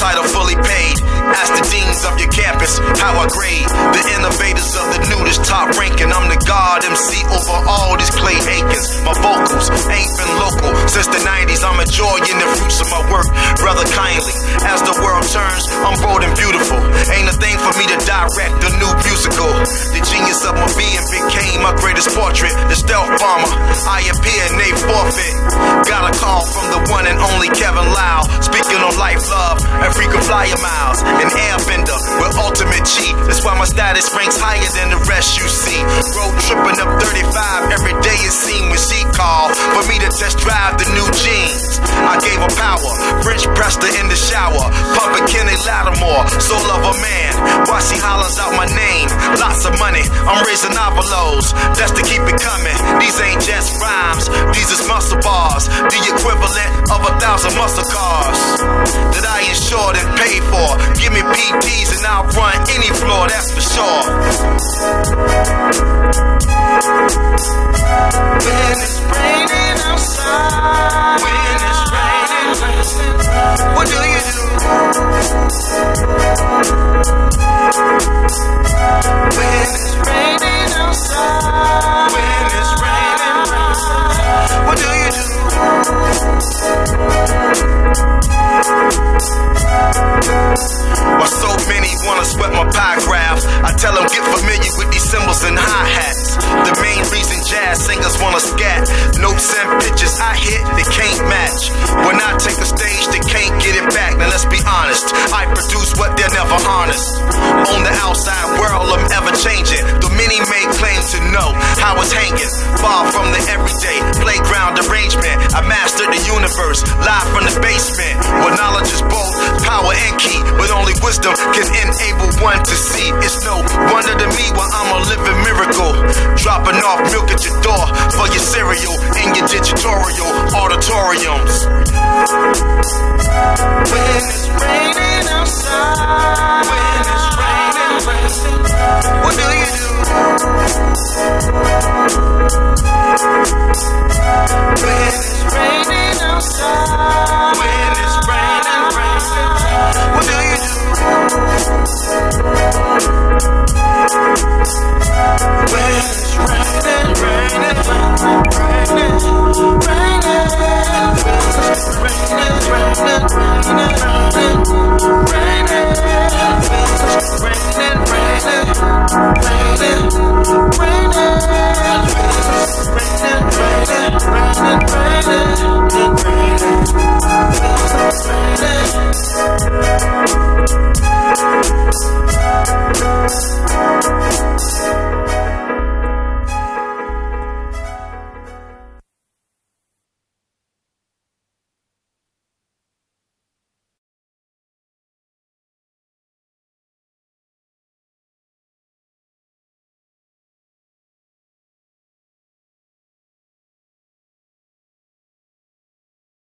title fully paid. Ask the deans of your campus how I grade. The innovators of the new, this top ranking. I'm the God MC over all these Clay Aikens. My vocals ain't been local since the 90s. I'm enjoying the fruits of my work rather kindly. As the world turns, I'm bold and beautiful. Ain't a thing for me to direct a new musical. The genius of my being became my greatest portrait. The stealth bomber, I appear and they forfeit. Got a call from the one and only Kevin Lau, speaking on life, love, and frequent flyer miles. An airbender with ultimate cheat. That's why my status ranks higher than the rest you see. Road tripping up 35 every day it seemed when she called for me to test drive the new jeans. I gave her power, French pressed her in the shower, pumping Kenny Lattimore, soul of a man. While she hollers out my name, lots of money, I'm raising envelopes, that's to keep it coming. These ain't just rhymes, these is muscle bars, the equivalent of 1,000 muscle cars that I insured and paid for. Give me PTs and I'll run any floor, that's for sure. When it's raining outside, when it's raining, what do you do? When it's raining outside, when it's raining, what do you do? Why so many wanna sweat my pie graphs? I tell them get familiar with these cymbals and hi-hats. The main reason jazz singers wanna scat. Notes and pitches I hit, they can't match. When I take a stage, they can't get it back. Now let's be honest, I produce what they'll never harness. On the outside world, I'm ever changing. Though many may claim to know how it's hanging. Far from the everyday playground arrangement, I mastered the universe, live from the basement. Where knowledge is both power and key, but only wisdom can enable one to see. It's no wonder to me why I'm a living miracle. Dropping off milk at your door for your cereal and your digitorial auditoriums. When it's raining